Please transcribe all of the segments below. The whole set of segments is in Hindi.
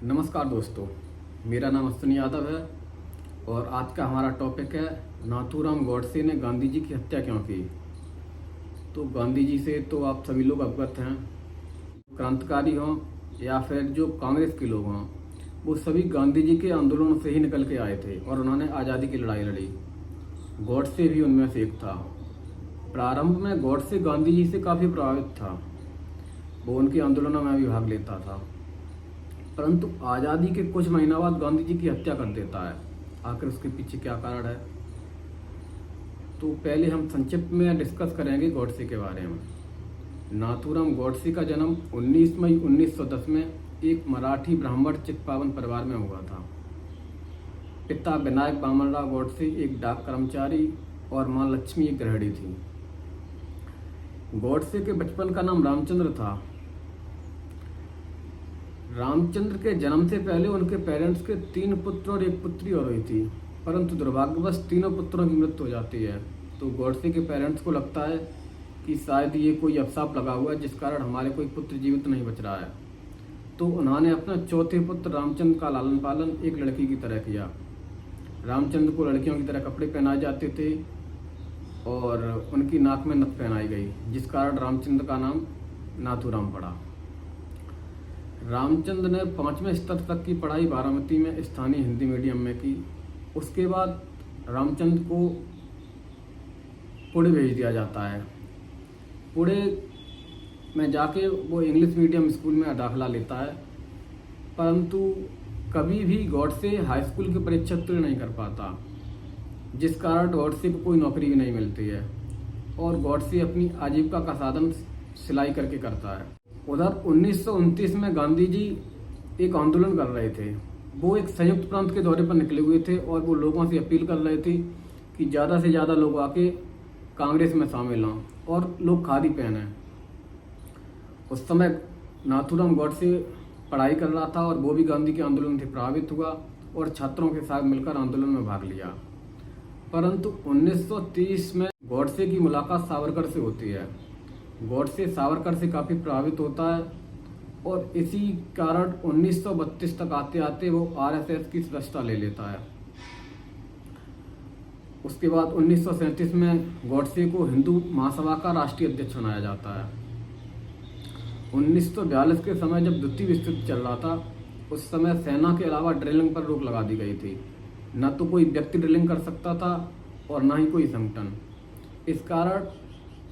नमस्कार दोस्तों, मेरा नाम अश्विनी यादव है और आज का हमारा टॉपिक है नाथूराम गॉडसे ने गांधी जी की हत्या क्यों की। तो गांधी जी से तो आप सभी लोग अवगत हैं। क्रांतिकारी हों या फिर जो कांग्रेस के लोग हों, वो सभी गांधी जी के आंदोलनों से ही निकल के आए थे और उन्होंने आज़ादी की लड़ाई लड़ी। गॉडसे भी उनमें से एक था। प्रारंभ में गॉडसे गांधी जी से काफ़ी प्रभावित था, वो उनके आंदोलनों में भी भाग लेता था, परंतु आज़ादी के कुछ महीना बाद गांधी जी की हत्या कर देता है। आखिर उसके पीछे क्या कारण है, तो पहले हम संक्षिप्त में डिस्कस करेंगे गॉडसे के बारे में। नाथूराम गॉडसे का जन्म 19 मई 1910 में एक मराठी ब्राह्मण चित्पावन परिवार में हुआ था। पिता विनायक बामनराव गॉडसे एक डाक कर्मचारी और मां लक्ष्मी एक गृहिणी थी। गॉडसे के बचपन का नाम रामचंद्र था। रामचंद्र के जन्म से पहले उनके पेरेंट्स के 3 पुत्र और 1 पुत्री हो रही थी, परंतु दुर्भाग्यवश तीनों पुत्रों की मृत्यु हो जाती है। तो गॉडसे के पेरेंट्स को लगता है कि शायद ये कोई अभिशाप लगा हुआ है जिस कारण हमारे कोई पुत्र जीवित नहीं बच रहा है। तो उन्होंने अपना चौथे पुत्र रामचंद्र का लालन पालन एक लड़की की तरह किया। रामचंद्र को लड़कियों की तरह कपड़े पहनाए जाते थे और उनकी नाक में नथ पहनाई गई, जिस कारण रामचंद्र का नाम नाथूराम पड़ा। रामचंद्र ने 5वें स्तर तक की पढ़ाई बारामती में स्थानीय हिंदी मीडियम में की। उसके बाद रामचंद्र को पुणे भेज दिया जाता है। पुणे में जाके वो इंग्लिश मीडियम स्कूल में दाखिला लेता है, परंतु कभी भी गॉडसे हाई स्कूल की परीक्षा उत्तीर्ण नहीं कर पाता, जिस कारण गॉडसे को कोई नौकरी भी नहीं मिलती है और गॉडसे अपनी आजीविका का साधन सिलाई करके करता है। उधर 1929 में गांधी जी एक आंदोलन कर रहे थे। वो एक संयुक्त प्रांत के दौरे पर निकले हुए थे और वो लोगों से अपील कर रहे थे कि ज़्यादा से ज़्यादा लोग आके कांग्रेस में शामिल हों और लोग खादी पहने। उस समय नाथूराम गॉडसे पढ़ाई कर रहा था और वो भी गांधी के आंदोलन से प्रभावित हुआ और छात्रों के साथ मिलकर आंदोलन में भाग लिया। परंतु 1930 में गॉडसे की मुलाकात सावरकर से होती है। गॉडसे सावरकर से काफ़ी प्रभावित होता है और इसी कारण 1932 तक आते आते वो आरएसएस की सदस्यता ले लेता है। उसके बाद 1937 में गॉडसे को हिंदू महासभा का राष्ट्रीय अध्यक्ष बनाया जाता है। 1942 के समय जब द्वितीय विश्व युद्ध चल रहा था, उस समय सेना के अलावा ड्रिलिंग पर रोक लगा दी गई थी। न तो कोई व्यक्ति ड्रिलिंग कर सकता था और न ही कोई संगठन। इस कारण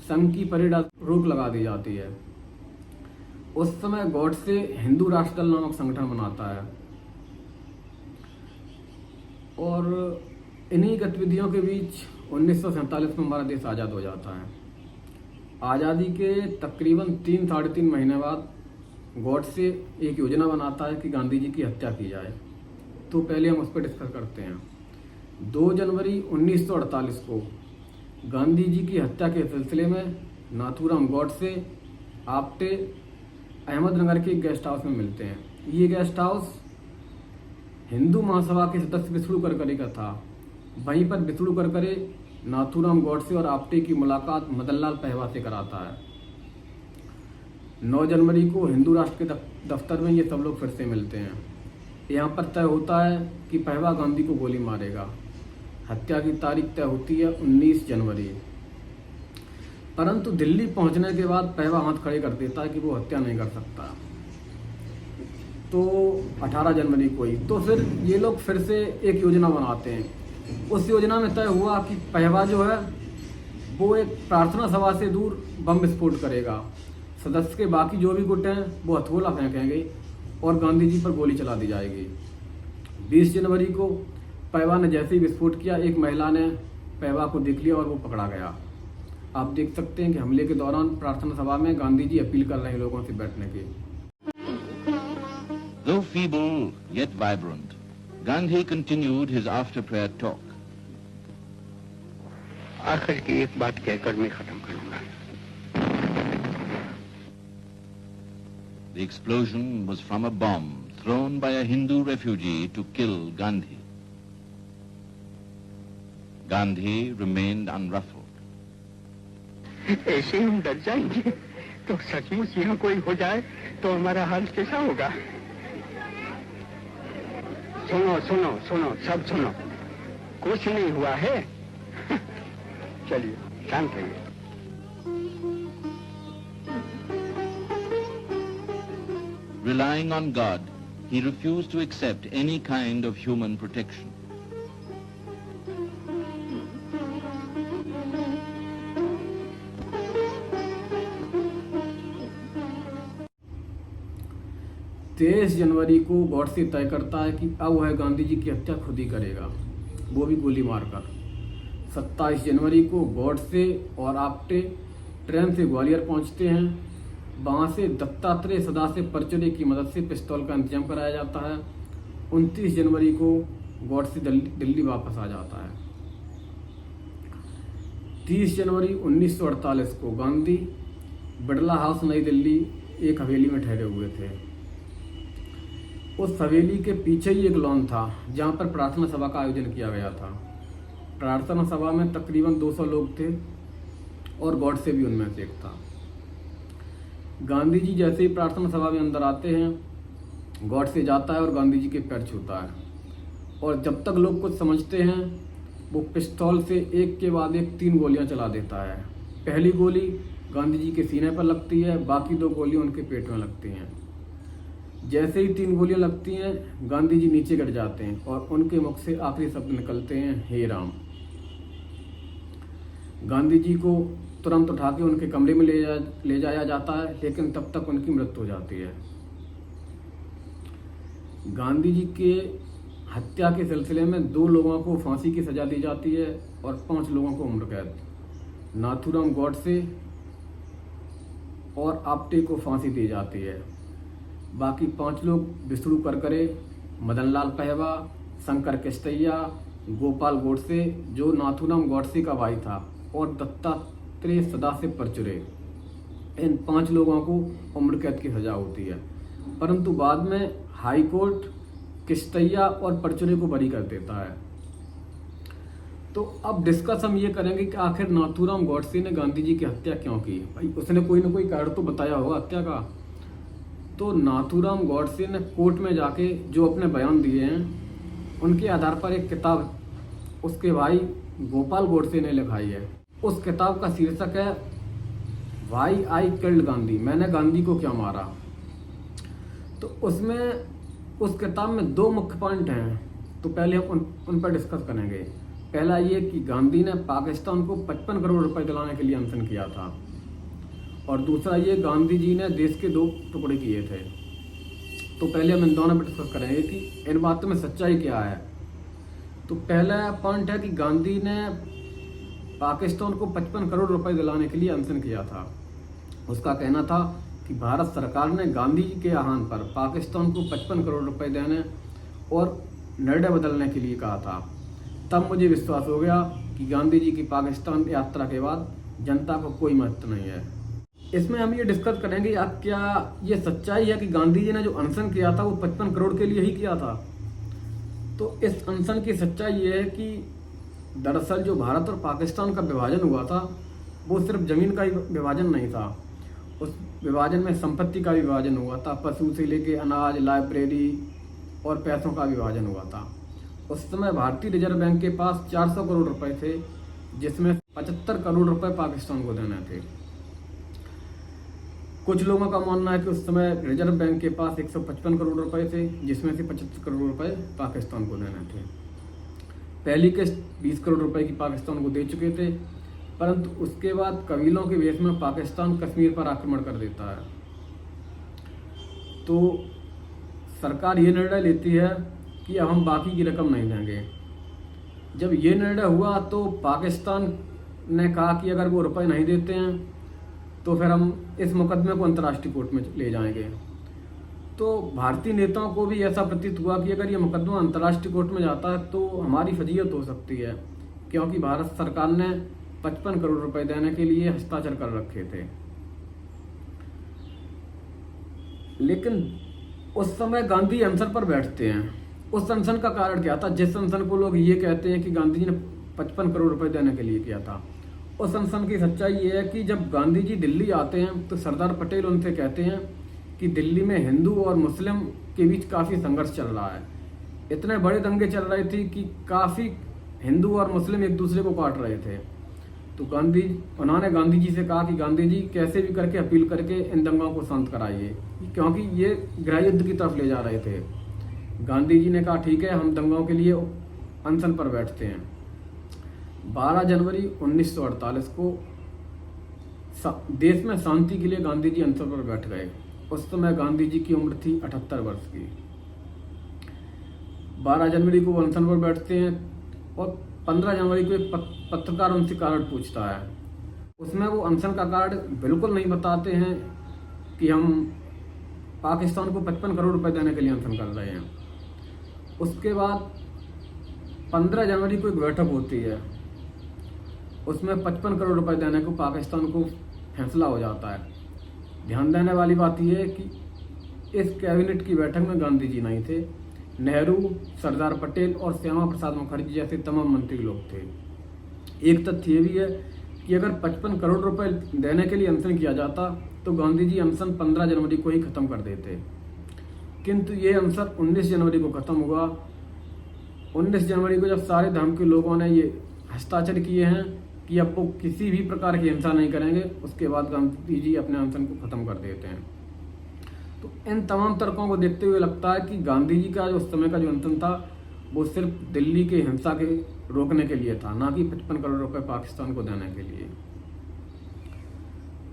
संघ की परेड रोक लगा दी जाती है। उस समय गॉडसे हिंदू राष्ट्र दल नामक संगठन बनाता है और इन्हीं गतिविधियों के बीच 1947 में हमारा देश आज़ाद हो जाता है। आज़ादी के तकरीबन 3-3.5 महीने बाद गॉडसे एक योजना बनाता है कि गांधी जी की हत्या की जाए। तो पहले हम उस पर डिस्कस करते हैं। 2 जनवरी 1948 को गांधी जी की हत्या के सिलसिले में नाथूराम गॉडसे आपटे अहमदनगर के एक गेस्ट हाउस में मिलते हैं। ये गेस्ट हाउस हिंदू महासभा के सदस्य विष्णु करकरे का था। वहीं पर विष्णु करकरे नाथूराम गॉडसे और आपटे की मुलाकात मदनलाल पहवा से कराता है। 9 जनवरी को हिंदू राष्ट्र के दफ्तर में ये सब लोग फिर से मिलते हैं। यहाँ पर तय होता है कि पहवा गांधी को गोली मारेगा। हत्या की तारीख तय होती है 19 जनवरी। परंतु दिल्ली पहुंचने के बाद पहवा हाथ खड़े कर देता है कि वो हत्या नहीं कर सकता। तो 18 जनवरी को ही तो फिर ये लोग फिर से एक योजना बनाते हैं। उस योजना में तय हुआ कि पहवा जो है वो एक प्रार्थना सभा से दूर बम विस्फोट करेगा। सदस्य के बाकी जो भी गुट हैं वो हथगोला फेंकेंगे और गांधी जी पर गोली चला दी जाएगी। 20 जनवरी को पहवा ने जैसे ही विस्फोट किया, एक महिला ने पहवा को देख लिया और वो पकड़ा गया। आप देख सकते हैं कि हमले के दौरान प्रार्थना सभा में गांधी जी अपील कर रहे हैं लोगों से बैठने की। Though feeble yet vibrant, Gandhi continued his after prayer talk. आखिर की एक बात कहकर मैं खत्म करूंगा। The explosion was from a bomb thrown by a Hindu refugee to kill Gandhi. Gandhi remained unruffled. ऐसे हम डर जाएंगे तो सचमुच यहाँ कोई हो जाए तो हमारा हाल कैसा होगा? सुनो सुनो सुनो, सब सुनो, कुछ नहीं हुआ है। चलिए शांत रहिए। Relying on God, he refused to accept any kind of human protection. तेईस जनवरी को गॉडसे तय करता है कि अब वह गांधी जी की हत्या खुद ही करेगा, वो भी गोली मारकर। 27 जनवरी को गॉडसे और आप्टे ट्रेन से ग्वालियर पहुंचते हैं। वहाँ से दत्तात्रेय सदाशिव परचुरे की मदद से पिस्तौल का इंतजाम कराया जाता है। 29 जनवरी को गॉडसे दिल्ली वापस आ जाता है। 30 जनवरी 1948 को गांधी बिड़ला हाउस नई दिल्ली एक हवेली में ठहरे हुए थे। उस हवेली के पीछे ही एक लॉन था जहाँ पर प्रार्थना सभा का आयोजन किया गया था। प्रार्थना सभा में तकरीबन 200 लोग थे और गॉडसे भी उनमें से एक था। गांधी जी जैसे ही प्रार्थना सभा में अंदर आते हैं, गॉडसे जाता है और गांधी जी के पैर छूता है, और जब तक लोग कुछ समझते हैं वो पिस्तौल से एक के बाद एक 3 गोलियां चला देता है। पहली गोली गांधी जी के सीने पर लगती है, बाकी 2 गोलियां उनके पेट में लगती हैं। जैसे ही 3 गोलियां लगती हैं, गांधी जी नीचे गिर जाते हैं और उनके मुख से आखिरी शब्द निकलते हैं, हे राम। गांधी जी को तुरंत उठा के उनके कमरे में ले जाया जाता है, लेकिन तब तक उनकी मृत्यु हो जाती है। गांधी जी के हत्या के सिलसिले में 2 लोगों को फांसी की सजा दी जाती है और 5 लोगों को उम्र कैद। नाथूराम गॉडसे और आप्टे को फांसी दी जाती है। बाकी 5 लोग विष्णु करकरे, मदनलाल पहवा, शंकर किस्तैया, गोपाल गोडसे जो नाथूराम गॉडसे का भाई था, और दत्तात्रेय सदाशिव परचुरे, इन 5 लोगों को उम्र कैद की सजा होती है। परंतु बाद में हाई कोर्ट किस्तैया और परचुरे को बरी कर देता है। तो अब डिस्कस हम ये करेंगे कि आखिर नाथूराम गॉडसे ने गांधी जी की हत्या क्यों की। भाई उसने कोई ना कोई कारण तो बताया होगा हत्या का। तो नाथूराम गॉडसे ने कोर्ट में जाके जो अपने बयान दिए हैं, उनके आधार पर एक किताब उसके भाई गोपाल गोडसे ने लिखाई है। उस किताब का शीर्षक है व्हाई आई किल्ड गांधी, मैंने गांधी को क्या मारा। तो उसमें उस किताब में 2 मुख्य पॉइंट हैं, तो पहले हम उन पर डिस्कस करेंगे। पहला ये कि गांधी ने पाकिस्तान को 55 करोड़ रुपए दिलाने के लिए अनशन किया था, और दूसरा ये गांधी जी ने देश के 2 टुकड़े किए थे। तो पहले हम इन दोनों पर डिस्कस करेंगे कि इन बातों में सच्चाई क्या है। तो पहला पॉइंट है कि गांधी ने पाकिस्तान को 55 करोड़ रुपए दिलाने के लिए अनशन किया था। उसका कहना था कि भारत सरकार ने गांधी जी के आह्वान पर पाकिस्तान को 55 करोड़ रुपए देने और निर्णय बदलने के लिए कहा था। तब मुझे विश्वास हो गया कि गांधी जी की पाकिस्तान यात्रा के बाद जनता को कोई महत्व नहीं है। इसमें हम ये डिस्कस करेंगे क्या ये सच्चाई है कि गांधी जी ने जो अनशन किया था वो 55 करोड़ के लिए ही किया था। तो इस अनशन की सच्चाई ये है कि दरअसल जो भारत और पाकिस्तान का विभाजन हुआ था वो सिर्फ जमीन का ही विभाजन नहीं था। उस विभाजन में संपत्ति का विभाजन हुआ था, पशु से लेके अनाज, लाइब्रेरी और पैसों का विभाजन हुआ था। उस समय भारतीय रिजर्व बैंक के पास 400 करोड़ रुपए थे, जिसमें 75 करोड़ रुपए पाकिस्तान को देने थे। कुछ लोगों का मानना है कि उस समय रिजर्व बैंक के पास 155 करोड़ रुपए थे, जिसमें से 75 करोड़ रुपए पाकिस्तान को देने थे। पहली किस्त 20 करोड़ रुपए की पाकिस्तान को दे चुके थे, परंतु उसके बाद कबीलों के वेश में पाकिस्तान कश्मीर पर आक्रमण कर देता है। तो सरकार ये निर्णय लेती है कि अब हम बाकी की रकम नहीं देंगे। जब ये निर्णय हुआ तो पाकिस्तान ने कहा कि अगर वो रुपए नहीं देते हैं तो फिर हम इस मुकदमे को अंतर्राष्ट्रीय कोर्ट में ले जाएंगे। तो भारतीय नेताओं को भी ऐसा प्रतीत हुआ कि अगर ये मुकदमा अंतर्राष्ट्रीय कोर्ट में जाता है तो हमारी फजीयत हो सकती है, क्योंकि भारत सरकार ने 55 करोड़ रुपए देने के लिए हस्ताक्षर कर रखे थे। लेकिन उस समय गांधी अनशन पर बैठते हैं। उस अनशन का कारण क्या था? जिस अनशन को लोग ये कहते हैं कि गांधी जी ने 55 करोड़ रुपए देने के लिए किया था, उस अनशन की सच्चाई ये है कि जब गांधी जी दिल्ली आते हैं तो सरदार पटेल उनसे कहते हैं कि दिल्ली में हिंदू और मुस्लिम के बीच काफ़ी संघर्ष चल रहा है, इतने बड़े दंगे चल रहे थे कि काफ़ी हिंदू और मुस्लिम एक दूसरे को काट रहे थे। तो उन्होंने गांधी जी से कहा कि गांधी जी कैसे भी करके अपील करके इन दंगों को शांत कराइए, क्योंकि ये गृह युद्ध की तरफ ले जा रहे थे। गांधी जी ने कहा ठीक है, हम दंगों के लिए अनशन पर बैठते हैं। 12 जनवरी 1948 को देश में शांति के लिए गांधी जी अनशन पर बैठ गए। उस समय गांधी जी की उम्र थी 78 वर्ष की। 12 जनवरी को वो अनशन पर बैठते हैं और 15 जनवरी को एक पत्रकार उनसे कारण पूछता है। उसमें वो अनशन का कारण बिल्कुल नहीं बताते हैं कि हम पाकिस्तान को 55 करोड़ रुपए देने के लिए अनशन कर रहे हैं। उसके बाद 15 जनवरी को एक बैठक होती है, उसमें 55 करोड़ रुपए देने को पाकिस्तान को फैसला हो जाता है। ध्यान देने वाली बात यह है कि इस कैबिनेट की बैठक में गांधी जी नहीं थे। नेहरू, सरदार पटेल और श्यामा प्रसाद मुखर्जी जैसे तमाम मंत्री लोग थे। एक तथ्य ये भी है कि अगर 55 करोड़ रुपए देने के लिए अनशन किया जाता तो गांधी जी अनशन 15 जनवरी को ही खत्म कर देते, किंतु ये अनशन 19 जनवरी को खत्म हुआ। 19 जनवरी को जब सारे धर्म के लोगों ने ये हस्ताक्षर किए हैं कि अब वो किसी भी प्रकार की हिंसा नहीं करेंगे, उसके बाद गांधी जी अपने अनशन को खत्म कर देते हैं। तो इन तमाम तर्कों को देखते हुए लगता है कि गांधी जी का जो उस समय का जो अनशन था वो सिर्फ दिल्ली के हिंसा के रोकने के लिए था, ना कि 55 करोड़ रुपए पाकिस्तान को देने के लिए।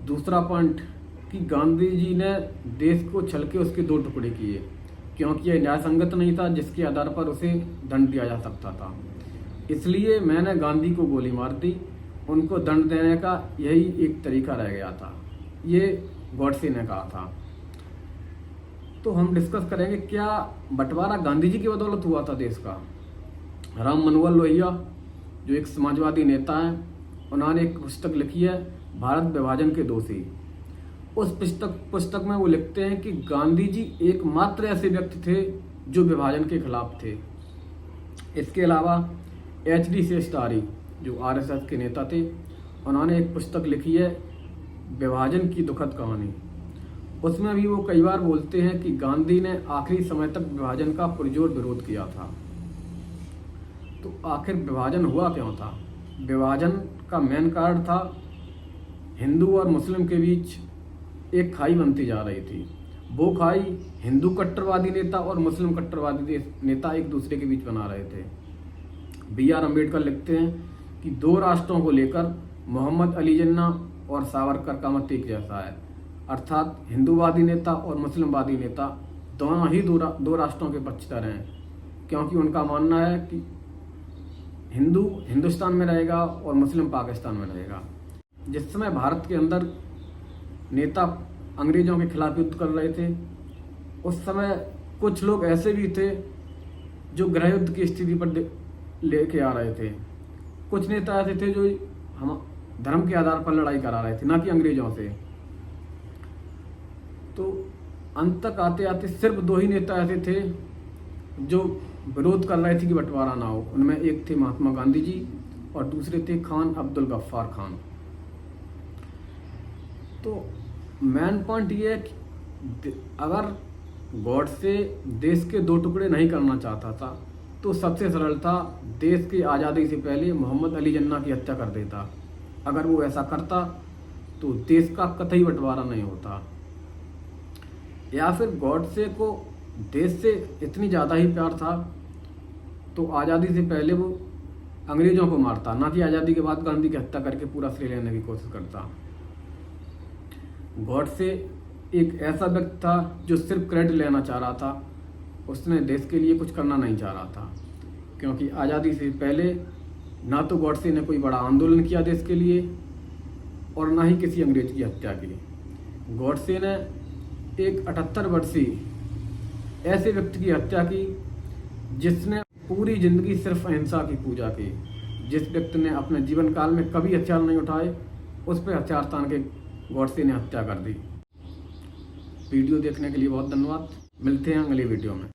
दूसरा पॉइंट कि गांधी जी ने देश को छल के उसके 2 टुकड़े किए, क्योंकि यह न्याय संगत नहीं था जिसके आधार पर उसे दंड दिया जा सकता था। इसलिए मैंने गांधी को गोली मार दी। उनको दंड देने का यही एक तरीका रह गया था, ये गॉडसे ने कहा था। तो हम डिस्कस करेंगे क्या बंटवारा गांधी जी की बदौलत हुआ था देश का। राम मनोहर लोहिया जो एक समाजवादी नेता हैं, उन्होंने एक पुस्तक लिखी है भारत विभाजन के दोषी। उस पुस्तक में वो लिखते हैं कि गांधी जी एकमात्र ऐसे व्यक्ति थे जो विभाजन के खिलाफ थे। इसके अलावा HD शेषधारी जो RSS के नेता थे, उन्होंने एक पुस्तक लिखी है विभाजन की दुखद कहानी। उसमें भी वो कई बार बोलते हैं कि गांधी ने आखिरी समय तक विभाजन का पुरजोर विरोध किया था। तो आखिर विभाजन हुआ क्यों था? विभाजन का मेन कारण था हिंदू और मुस्लिम के बीच एक खाई बनती जा रही थी। वो खाई हिंदू कट्टरवादी नेता और मुस्लिम कट्टरवादी नेता एक दूसरे के बीच बना रहे थे। BR अम्बेडकर लिखते हैं कि 2 राष्ट्रों को लेकर मोहम्मद अली जिन्ना और सावरकर का मत एक जैसा है, अर्थात हिंदूवादी नेता और मुस्लिमवादी नेता दोनों ही 2 राष्ट्रों के पक्षधर हैं, क्योंकि उनका मानना है कि हिंदू हिंदुस्तान में रहेगा और मुस्लिम पाकिस्तान में रहेगा। जिस समय भारत के अंदर नेता अंग्रेजों के खिलाफ युद्ध कर रहे थे, उस समय कुछ लोग ऐसे भी थे जो गृह युद्ध की स्थिति पर लेके आ रहे थे। कुछ नेता ऐसे थे जो हम धर्म के आधार पर लड़ाई करा रहे थे, ना कि अंग्रेजों से। तो अंत तक आते आते सिर्फ 2 ही नेता ऐसे थे जो विरोध कर रहे थे कि बंटवारा ना हो। उनमें एक थे महात्मा गांधी जी और दूसरे थे खान अब्दुल गफ्फार खान। तो मेन पॉइंट ये है कि अगर गॉडसे देश के 2 टुकड़े नहीं करना चाहता था तो सबसे सरल था देश की आज़ादी से पहले मोहम्मद अली जिन्ना की हत्या कर देता। अगर वो ऐसा करता तो देश का कतई बंटवारा नहीं होता। या फिर गॉडसे को देश से इतनी ज़्यादा ही प्यार था तो आज़ादी से पहले वो अंग्रेजों को मारता, ना कि आज़ादी के बाद गांधी की हत्या करके पूरा श्रेय लेने की कोशिश करता। गॉडसे एक ऐसा व्यक्ति था जो सिर्फ क्रेडिट लेना चाह रहा था, उसने देश के लिए कुछ करना नहीं चाह रहा था, क्योंकि आज़ादी से पहले ना तो गॉडसे ने कोई बड़ा आंदोलन किया देश के लिए और ना ही किसी अंग्रेज की हत्या की। गॉडसे ने एक 78 वर्षीय ऐसे व्यक्ति की हत्या की जिसने पूरी जिंदगी सिर्फ अहिंसा की पूजा की। जिस व्यक्ति ने अपने जीवन काल में कभी हथियार नहीं उठाए, उस पर हथियार तान के गॉडसे ने हत्या कर दी। वीडियो देखने के लिए बहुत धन्यवाद। मिलते हैं अगली वीडियो में।